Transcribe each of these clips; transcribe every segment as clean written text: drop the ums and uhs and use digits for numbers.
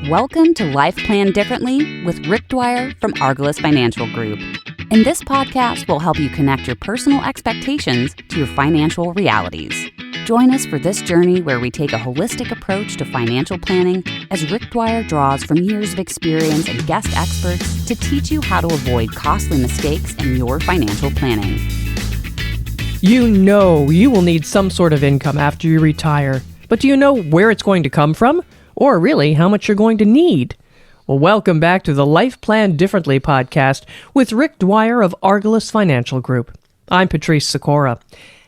Welcome to Life Plan Differently with Rick Dwyer from Argallus Financial Group. In this podcast, we'll help you connect your personal expectations to your financial realities. Join us for this journey where we take a holistic approach to financial planning as Rick Dwyer draws from years of experience and guest experts to teach you how to avoid costly mistakes in your financial planning. You know you will need some sort of income after you retire, but do you know where it's going to come from? Or really, how much you're going to need? Well, welcome back to the Life Plan Differently podcast with Rick Dwyer of Argallus Financial Group. I'm Patrice Sikora.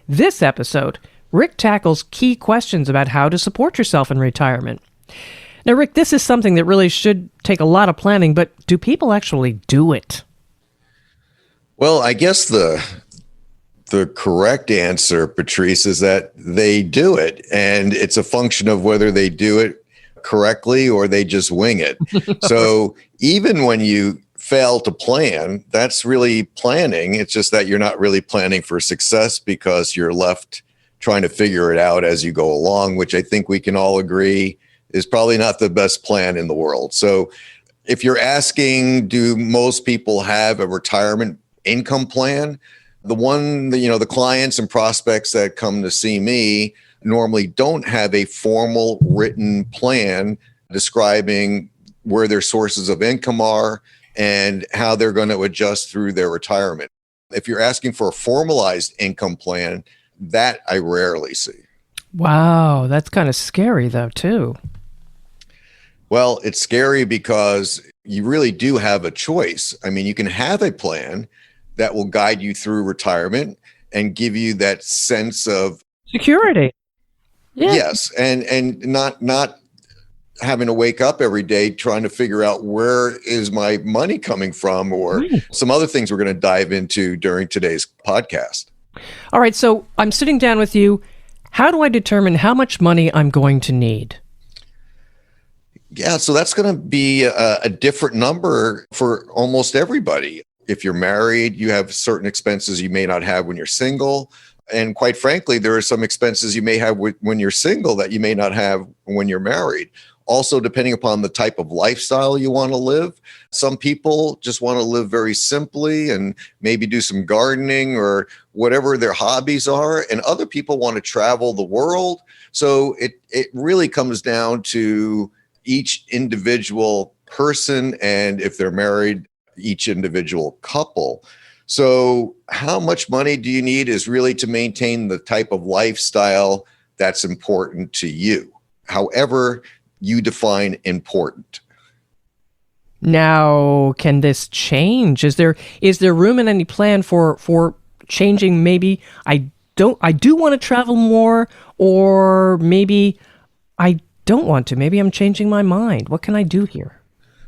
This episode, Rick tackles key questions about how to support yourself in retirement. Now, Rick, this is something that really should take a lot of planning, but do people actually do it? Well, I guess the correct answer, Patrice, is that they do it, and it's a function of whether they do it correctly or they just wing it. So even when you fail to plan, that's really planning. It's just that you're not really planning for success because you're left trying to figure it out as you go along, which I think we can all agree is probably not the best plan in the world. So if you're asking, do most people have a retirement income plan? The clients and prospects that come to see me normally don't have a formal written plan describing where their sources of income are and how they're going to adjust through their retirement. If you're asking for a formalized income plan, that I rarely see. Wow, that's kind of scary though, too. Well, it's scary because you really do have a choice. I mean, you can have a plan that will guide you through retirement and give you that sense of security. Yeah. Yes, and not having to wake up every day trying to figure out where is my money coming from or some other things we're going to dive into during today's podcast. All right, so I'm sitting down with you. How do I determine how much money I'm going to need? Yeah, so that's going to be a different number for almost everybody. If you're married, you have certain expenses you may not have when you're single. And quite frankly, there are some expenses you may have when you're single that you may not have when you're married. Also, depending upon the type of lifestyle you want to live, some people just want to live very simply and maybe do some gardening or whatever their hobbies are. And other people want to travel the world. So it really comes down to each individual person and if they're married, each individual couple. So how much money do you need is really to maintain the type of lifestyle that's important to you, however you define important. Now, can this change? Is there room in any plan for changing? Maybe I do want to travel more, or maybe I don't want to. Maybe I'm changing my mind. What can I do here?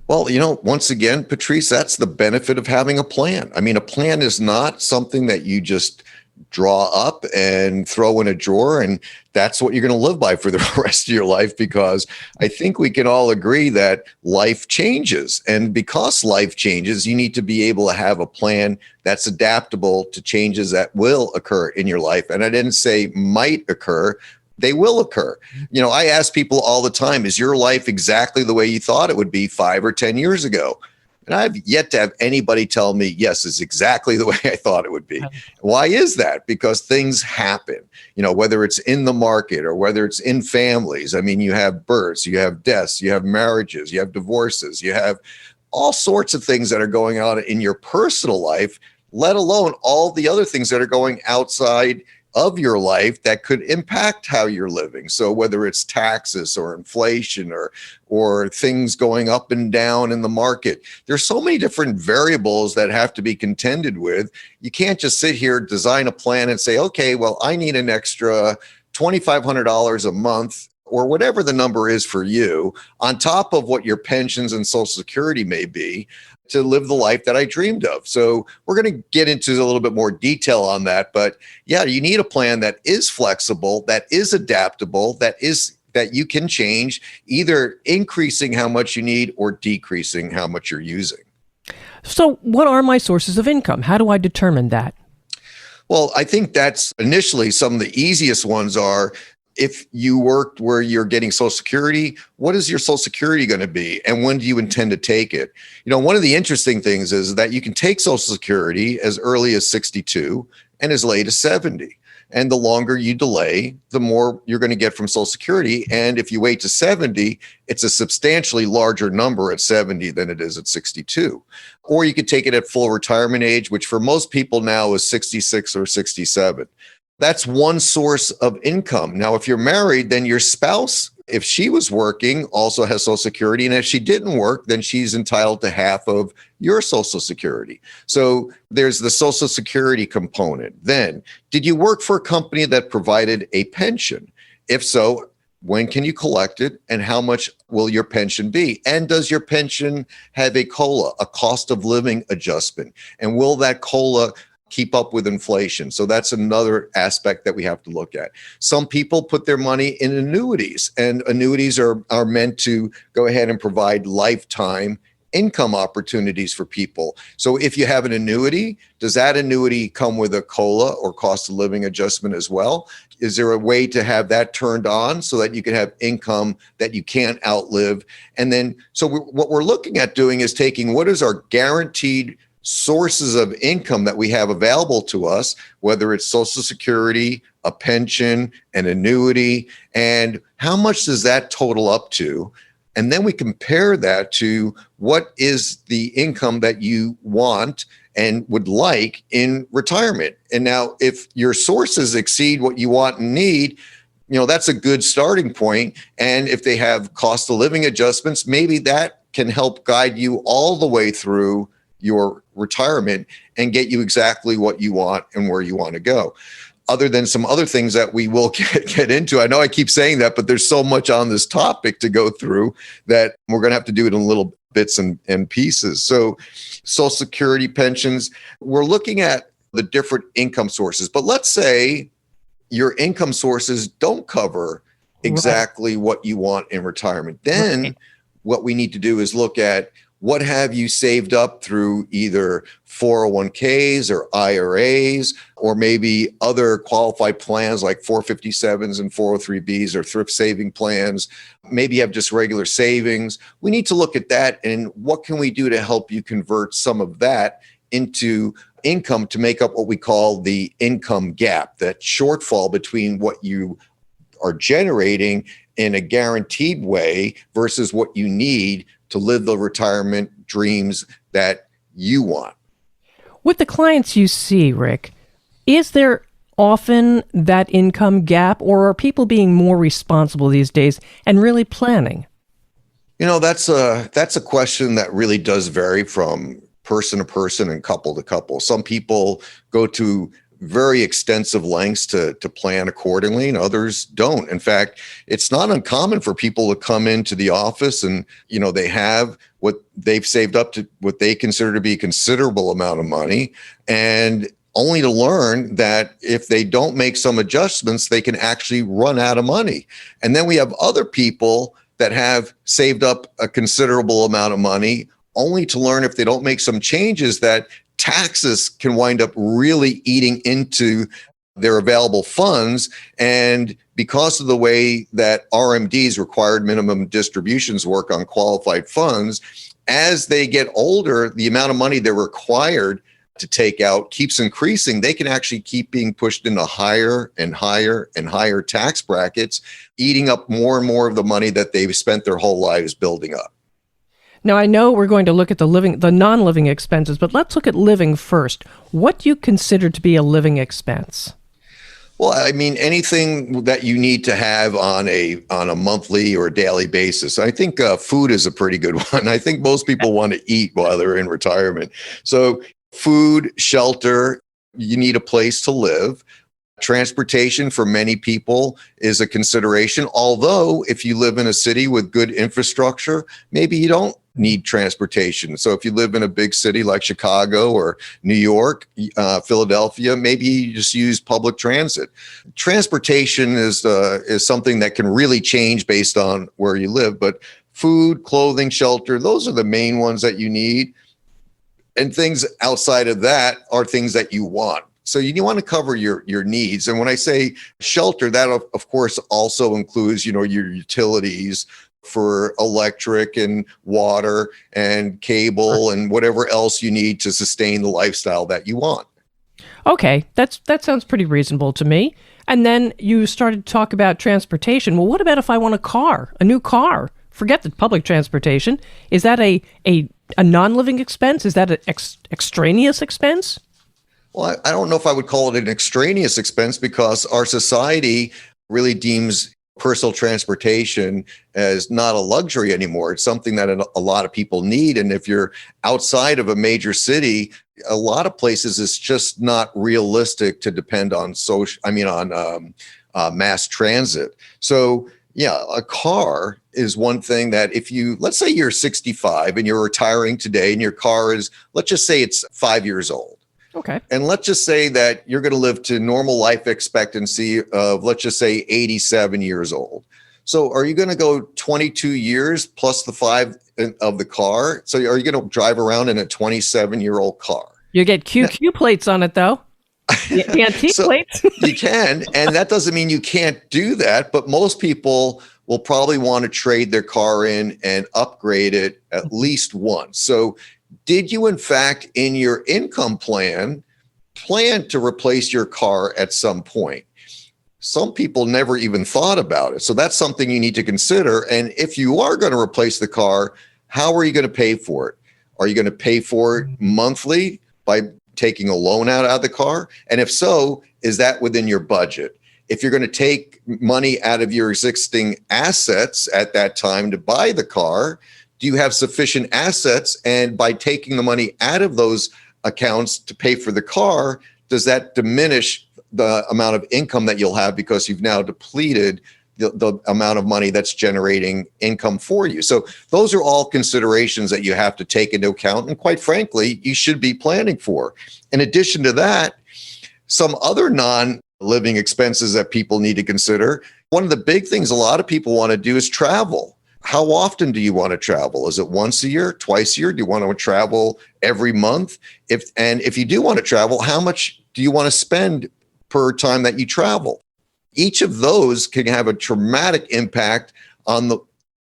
Well, once again, Patrice, that's the benefit of having a plan. I mean, a plan is not something that you just draw up and throw in a drawer, and that's what you're going to live by for the rest of your life, because I think we can all agree that life changes. And because life changes, you need to be able to have a plan that's adaptable to changes that will occur in your life. And I didn't say might occur. They will occur. I ask people all the time, is your life exactly the way you thought it would be 5 or 10 years ago? And I've yet to have anybody tell me, yes, it's exactly the way I thought it would be. Why is that? Because things happen, whether it's in the market or whether it's in families. I mean, you have births, you have deaths, you have marriages, you have divorces, you have all sorts of things that are going on in your personal life, let alone all the other things that are going outside of your life that could impact how you're living. So whether it's taxes or inflation or things going up and down in the market, there's so many different variables that have to be contended with. You can't just sit here, design a plan and say, okay, well, I need an extra $2,500 a month or whatever the number is for you on top of what your pensions and Social Security may be to live the life that I dreamed of. So we're going to get into a little bit more detail on that. But yeah, you need a plan that is flexible, that is adaptable, that you can change, either increasing how much you need or decreasing how much you're using. So what are my sources of income? How do I determine that? Well, I think that's initially some of the easiest ones are If you worked where you're getting Social Security, what is your Social Security going to be? And when do you intend to take it? One of the interesting things is that you can take Social Security as early as 62 and as late as 70. And the longer you delay, the more you're going to get from Social Security. And if you wait to 70, it's a substantially larger number at 70 than it is at 62. Or you could take it at full retirement age, which for most people now is 66 or 67. That's one source of income. Now, if you're married, then your spouse, if she was working, also has Social Security. And if she didn't work, then she's entitled to half of your Social Security. So there's the Social Security component. Then, did you work for a company that provided a pension? If so, when can you collect it and how much will your pension be? And does your pension have a COLA, a cost of living adjustment? And will that COLA keep up with inflation? So that's another aspect that we have to look at. Some people put their money in annuities, and annuities are meant to go ahead and provide lifetime income opportunities for people. So if you have an annuity, does that annuity come with a COLA or cost of living adjustment as well? Is there a way to have that turned on so that you can have income that you can't outlive? And then, what we're looking at doing is taking what is our guaranteed sources of income that we have available to us, whether it's Social Security, a pension, an annuity, and how much does that total up to? And then we compare that to what is the income that you want and would like in retirement. And now, if your sources exceed what you want and need, that's a good starting point. And if they have cost of living adjustments, maybe that can help guide you all the way through your retirement and get you exactly what you want and where you want to go. Other than some other things that we will get into. I know I keep saying that, but there's so much on this topic to go through that we're going to have to do it in little bits and pieces. So Social Security, pensions, we're looking at the different income sources. But let's say your income sources don't cover exactly what you want in retirement. Then what we need to do is look at what have you saved up through either 401ks or IRAs, or maybe other qualified plans like 457s and 403bs or thrift saving plans. Maybe you have just regular savings. We need to look at that and what can we do to help you convert some of that into income to make up what we call the income gap, that shortfall between what you are generating in a guaranteed way versus what you need to live the retirement dreams that you want. With the clients you see, Rick, is there often that income gap, or are people being more responsible these days and really planning? That's a question that really does vary from person to person and couple to couple. Some people go to very extensive lengths to plan accordingly, and others don't. In fact, it's not uncommon for people to come into the office and, they have what they've saved up to what they consider to be a considerable amount of money, and only to learn that if they don't make some adjustments, they can actually run out of money. And then we have other people that have saved up a considerable amount of money, only to learn if they don't make some changes that taxes can wind up really eating into their available funds. And because of the way that RMDs, required minimum distributions, work on qualified funds, as they get older, the amount of money they're required to take out keeps increasing. They can actually keep being pushed into higher and higher and higher tax brackets, eating up more and more of the money that they've spent their whole lives building up. Now, I know we're going to look at the non-living expenses, but let's look at living first. What do you consider to be a living expense? Well, I mean, anything that you need to have on a monthly or daily basis. I think food is a pretty good one. I think most people want to eat while they're in retirement. So food, shelter, you need a place to live. Transportation for many people is a consideration. Although if you live in a city with good infrastructure, maybe you don't need transportation. So if you live in a big city like Chicago or New York, Philadelphia, maybe you just use public transit. Transportation is something that can really change based on where you live, but food, clothing, shelter, those are the main ones that you need. And things outside of that are things that you want. So you want to cover your needs. And when I say shelter, that of course also includes, your utilities for electric and water and cable and whatever else you need to sustain the lifestyle that you want. Okay, that sounds pretty reasonable to me. And then you started to talk about transportation. Well, what about if I want a new car? Forget the public transportation. Is that a non-living expense? Is that an extraneous expense? Well, I don't know if I would call it an extraneous expense, because our society really deems personal transportation as not a luxury anymore. It's something that a lot of people need. And if you're outside of a major city, a lot of places it's just not realistic to depend on mass transit. So yeah, a car is one thing that let's say you're 65 and you're retiring today and your car is, let's just say it's 5 years old. Okay. And let's just say that you're going to live to normal life expectancy of, let's just say 87 years old. So are you going to go 22 years plus the 5 of the car? So are you going to drive around in a 27-year-old car? You get QQ plates on it, though. The antique plates. You can. And that doesn't mean you can't do that. But most people will probably want to trade their car in and upgrade it at least once. So did you, in fact, in your income plan to replace your car at some point? Some people never even thought about it. So that's something you need to consider. And if you are going to replace the car, how are you going to pay for it? Are you going to pay for it monthly by taking a loan out of the car? And if so, is that within your budget? If you're going to take money out of your existing assets at that time to buy the car, do you have sufficient assets? And by taking the money out of those accounts to pay for the car, does that diminish the amount of income that you'll have because you've now depleted the amount of money that's generating income for you? So those are all considerations that you have to take into account. And quite frankly, you should be planning for. In addition to that, some other non-living expenses that people need to consider. One of the big things a lot of people want to do is travel. How often do you want to travel? Is it once a year, twice a year? Do you want to travel every month? If you do want to travel, how much do you want to spend per time that you travel? Each of those can have a dramatic impact on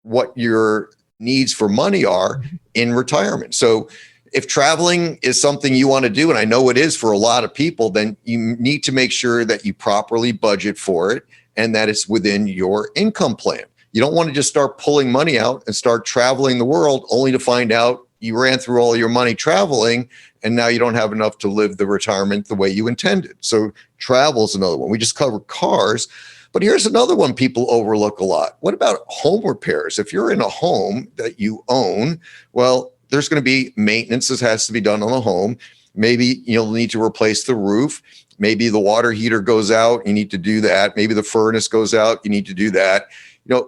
what your needs for money are in retirement. So if traveling is something you want to do, and I know it is for a lot of people, then you need to make sure that you properly budget for it and that it's within your income plan. You don't want to just start pulling money out and start traveling the world only to find out you ran through all your money traveling and now you don't have enough to live the retirement the way you intended. So travel is another one. We just covered cars, but here's another one people overlook a lot. What about home repairs? If you're in a home that you own, well, there's going to be maintenance that has to be done on the home. Maybe you'll need to replace the roof. Maybe the water heater goes out, you need to do that. Maybe the furnace goes out, you need to do that.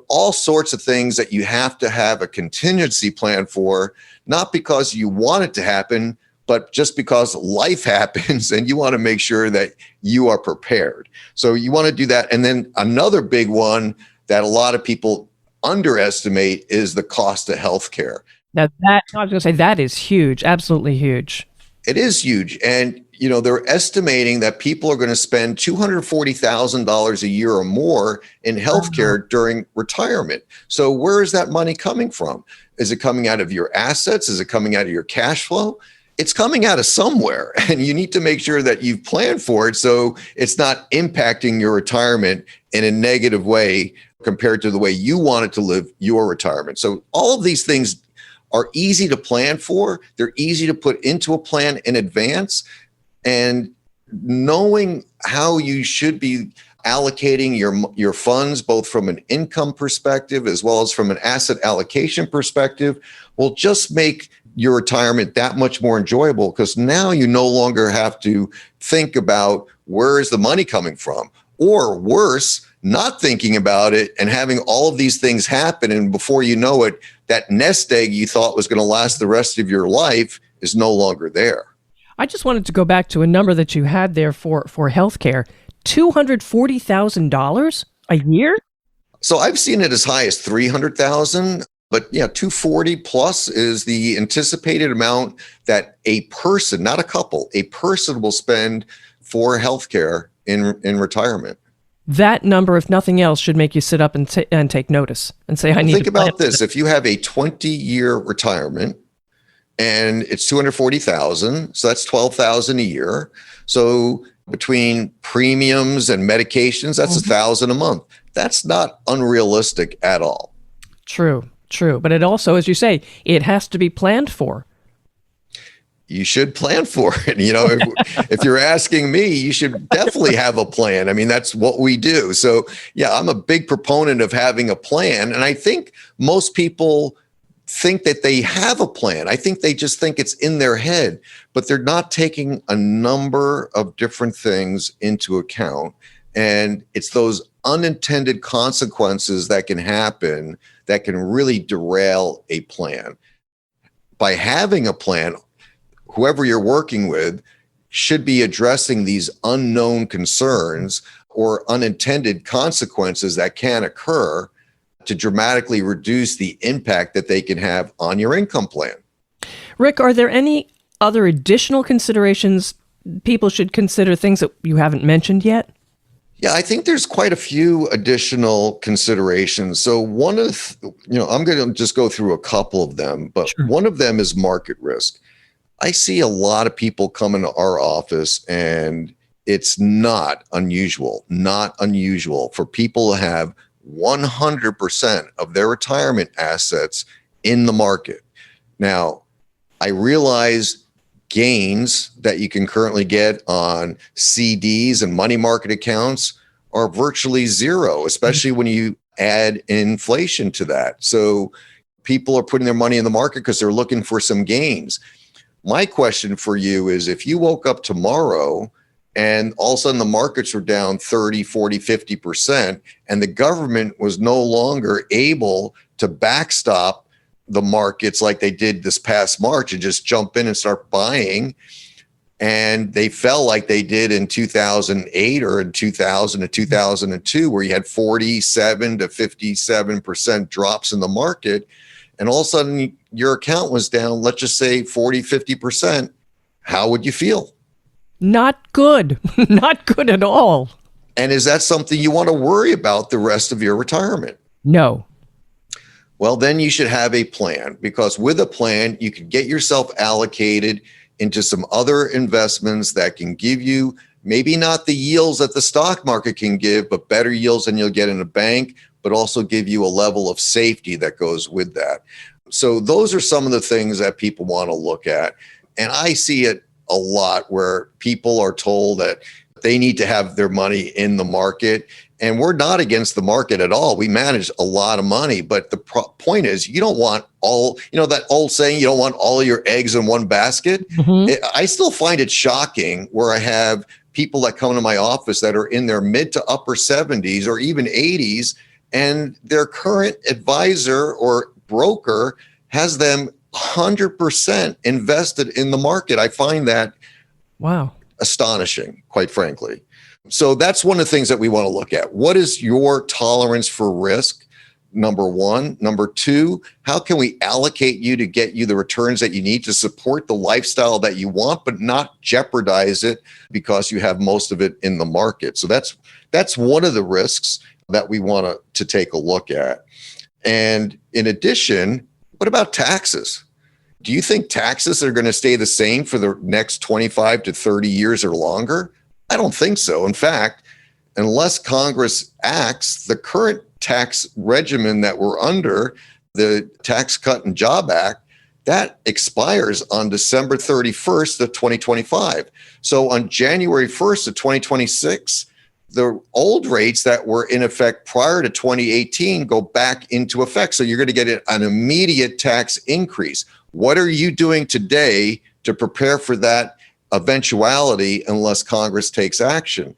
All sorts of things that you have to have a contingency plan for, not because you want it to happen, but just because life happens and you want to make sure that you are prepared. So you want to do that. And then another big one that a lot of people underestimate is the cost of healthcare. Now I was going to say that is huge, absolutely huge. It is huge. And, they're estimating that people are going to spend $240,000 a year or more in healthcare during retirement. So where is that money coming from? Is it coming out of your assets? Is it coming out of your cash flow? It's coming out of somewhere, and you need to make sure that you've planned for it so it's not impacting your retirement in a negative way compared to the way you wanted to live your retirement. So all of these things are easy to plan for. They're easy to put into a plan in advance. And knowing how you should be allocating your funds, both from an income perspective as well as from an asset allocation perspective, will just make your retirement that much more enjoyable, because now you no longer have to think about where is the money coming from, or worse, not thinking about it and having all of these things happen. And before you know it, that nest egg you thought was going to last the rest of your life is no longer there. I just wanted to go back to a number that you had there for healthcare, $240,000 a year? So I've seen it as high as $300,000, but yeah, 240 plus is the anticipated amount that a person, not a couple, a person will spend for healthcare in retirement. That number, if nothing else, should make you sit up and take notice and say, I need Think to plan about this. If you have a 20-year retirement and it's 240,000, so that's 12,000 a year. So between premiums and medications, that's 1,000 a month. That's not unrealistic at all. True. But it also, as you say, it has to be planned for. You should plan for it. If you're asking me, you should definitely have a plan. I mean, that's what we do. So yeah, I'm a big proponent of having a plan. And I think most people think that they have a plan. I think they just think it's in their head, but they're not taking a number of different things into account. And it's those unintended consequences that can happen that can really derail a plan. By having a plan, whoever you're working with should be addressing these unknown concerns or unintended consequences that can occur to dramatically reduce the impact that they can have on your income plan. Rick, are there any other additional considerations people should consider, things that you haven't mentioned yet? Yeah, I think there's quite a few additional considerations. So one of, I'm going to just go through a couple of them, but Sure. One of them is market risk. I see a lot of people come into our office, and it's not unusual for people to have 100% of their retirement assets in the market. Now, I realize gains that you can currently get on CDs and money market accounts are virtually zero, especially when you add inflation to that. So people are putting their money in the market because they're looking for some gains. My question for you is, if you woke up tomorrow and all of a sudden the markets were down 30, 40, 50%, and the government was no longer able to backstop the markets like they did this past March and just jump in and start buying, and they fell like they did in 2008 or in 2000 to 2002, where you had 47 to 57% drops in the market, and all of a sudden your account was down, let's just say 40, 50%, how would you feel? Not good. Not good at all. And is that something you want to worry about the rest of your retirement? No. Well, then you should have a plan, because with a plan, you can get yourself allocated into some other investments that can give you maybe not the yields that the stock market can give, but better yields than you'll get in a bank, but also give you a level of safety that goes with that. So those are some of the things that people want to look at. And I see it a lot where people are told that they need to have their money in the market. And we're not against the market at all. We manage a lot of money. But the point is, you don't want all, that old saying, you don't want all your eggs in one basket. Mm-hmm. I still find it shocking where I have people that come to my office that are in their mid to upper 70s or even 80s, and their current advisor or broker has them 100% invested in the market. I find that astonishing, quite frankly. So that's one of the things that we want to look at. What is your tolerance for risk? Number one. Number two, how can we allocate you to get you the returns that you need to support the lifestyle that you want, but not jeopardize it because you have most of it in the market? So that's one of the risks that we want to take a look at. And in addition, what about taxes? Do you think taxes are going to stay the same for the next 25 to 30 years or longer? I don't think so. In fact, unless Congress acts, the current tax regimen that we're under, the Tax Cut and Job Act, that expires on December 31st of 2025. So on January 1st of 2026, the old rates that were in effect prior to 2018 go back into effect. So you're going to get an immediate tax increase. What are you doing today to prepare for that eventuality unless Congress takes action?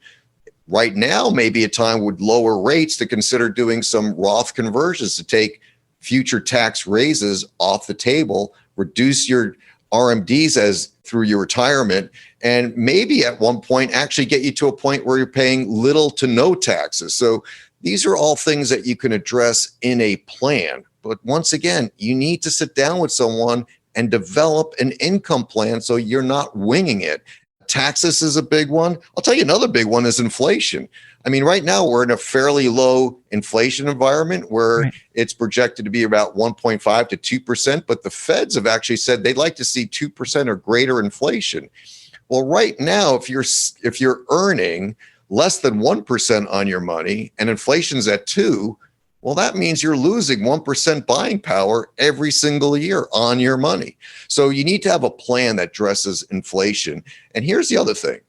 Right now may be a time with lower rates to consider doing some Roth conversions to take future tax raises off the table, reduce your RMDs as through your retirement, and maybe at one point actually get you to a point where you're paying little to no taxes. So these are all things that you can address in a plan. But once again, you need to sit down with someone and develop an income plan so you're not winging it. Taxes is a big one. I'll tell you another big one is inflation. I mean, right now we're in a fairly low inflation environment where it's projected to be about 1.5 to 2%, but the feds have actually said they'd like to see 2% or greater inflation. Well, right now, if you're earning less than 1% on your money and inflation's at 2%, well, that means you're losing 1% buying power every single year on your money. So you need to have a plan that addresses inflation. And here's the other thing.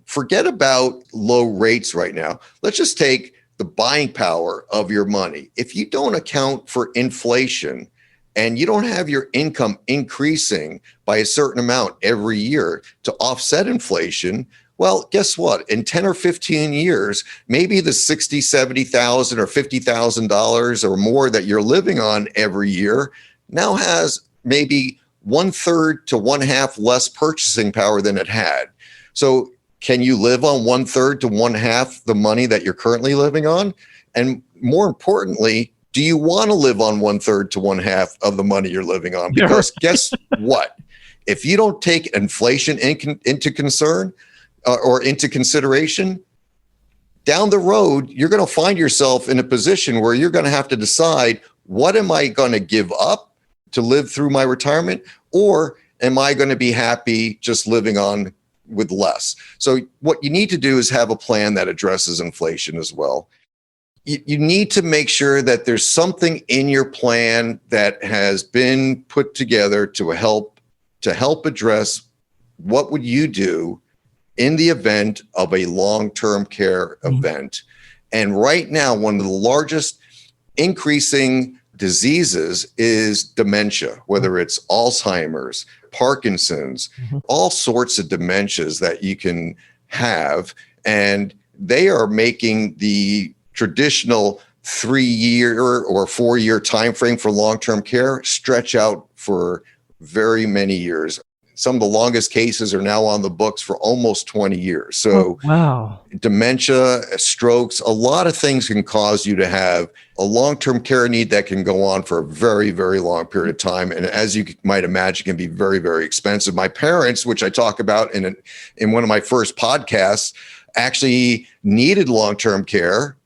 Forget about low rates right now. Let's just take the buying power of your money. If you don't account for inflation and you don't have your income increasing by a certain amount every year to offset inflation, well, guess what? In 10 or 15 years, maybe the $60,000, $70,000 or $50,000 or more that you're living on every year now has maybe 1/3 to 1/2 less purchasing power than it had. So can you live on 1/3 to 1/2 the money that you're currently living on? And more importantly, do you want to live on 1/3 to 1/2 of the money you're living on? Because guess what? If you don't take inflation into concern, or into consideration, down the road, you're going to find yourself in a position where you're going to have to decide, what am I going to give up to live through my retirement? Or am I going to be happy just living on with less? So what you need to do is have a plan that addresses inflation as well. You need to make sure that there's something in your plan that has been put together to help address what would you do in the event of a long-term care event. And right now, one of the largest increasing diseases is dementia, whether it's Alzheimer's, Parkinson's, all sorts of dementias that you can have. And they are making the traditional 3-year or 4-year time frame for long-term care stretch out for very many years. Some of the longest cases are now on the books for almost 20 years. So dementia, strokes, a lot of things can cause you to have a long-term care need that can go on for a very, very long period of time. And as you might imagine, can be very, very expensive. My parents, which I talk about in one of my first podcasts, actually needed long-term care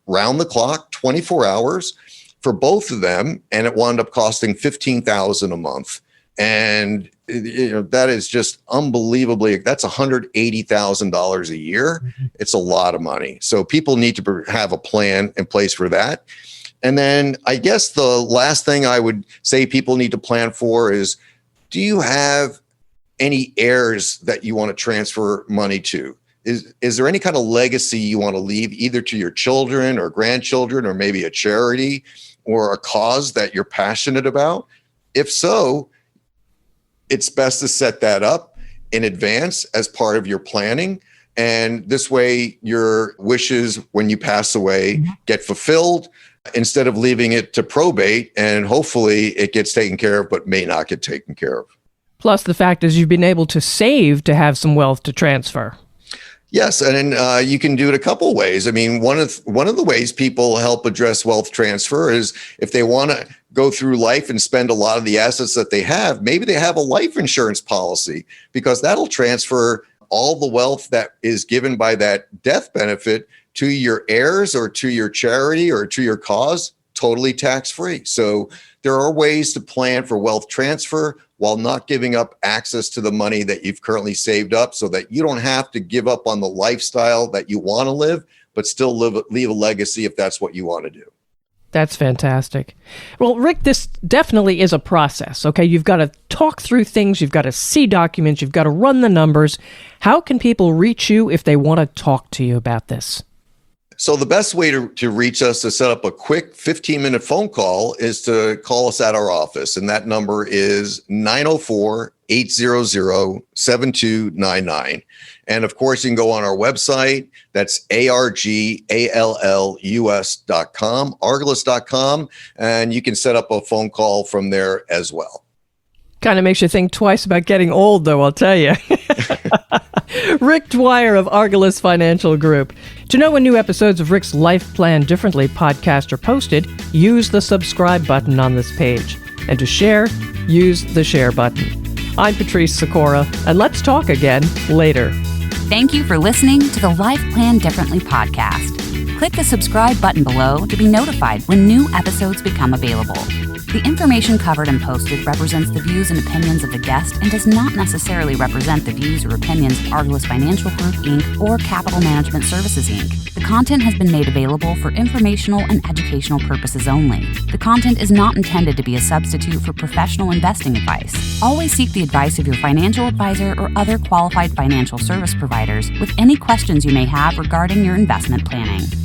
round the clock, 24 hours for both of them. And it wound up costing $15,000 a month. And that is just unbelievably, that's $180,000 a year. It's a lot of money. So people need to have a plan in place for that. And then I guess the last thing I would say people need to plan for is, do you have any heirs that you want to transfer money to? Is there any kind of legacy you want to leave either to your children or grandchildren or maybe a charity or a cause that you're passionate about? If so, it's best to set that up in advance as part of your planning. And this way your wishes when you pass away get fulfilled instead of leaving it to probate, and hopefully it gets taken care of, but may not get taken care of. Plus the fact is you've been able to save to have some wealth to transfer. Yes, and you can do it a couple of ways. I mean, one of the ways people help address wealth transfer is if they want to go through life and spend a lot of the assets that they have, maybe they have a life insurance policy, because that'll transfer all the wealth that is given by that death benefit to your heirs or to your charity or to your cause, totally tax-free. So there are ways to plan for wealth transfer while not giving up access to the money that you've currently saved up, so that you don't have to give up on the lifestyle that you want to live, but still leave a legacy if that's what you want to do. That's fantastic. Well, Rick, this definitely is a process, okay? You've got to talk through things. You've got to see documents. You've got to run the numbers. How can people reach you if they want to talk to you about this? So the best way to reach us to set up a quick 15-minute phone call is to call us at our office. And that number is 904-800-7299. And of course, you can go on our website. That's argallus.com, argallus.com. And you can set up a phone call from there as well. Kind of makes you think twice about getting old, though, I'll tell you. Rick Dwyer of Argallus Financial Group. To know when new episodes of Rick's Life Plan Differently podcast are posted, use the subscribe button on this page. And to share, use the share button. I'm Patrice Sikora, and let's talk again later. Thank you for listening to the Life Plan Differently podcast. Click the subscribe button below to be notified when new episodes become available. The information covered and posted represents the views and opinions of the guest and does not necessarily represent the views or opinions of Argallus Financial Group, Inc. or Capital Management Services, Inc. The content has been made available for informational and educational purposes only. The content is not intended to be a substitute for professional investing advice. Always seek the advice of your financial advisor or other qualified financial service providers with any questions you may have regarding your investment planning.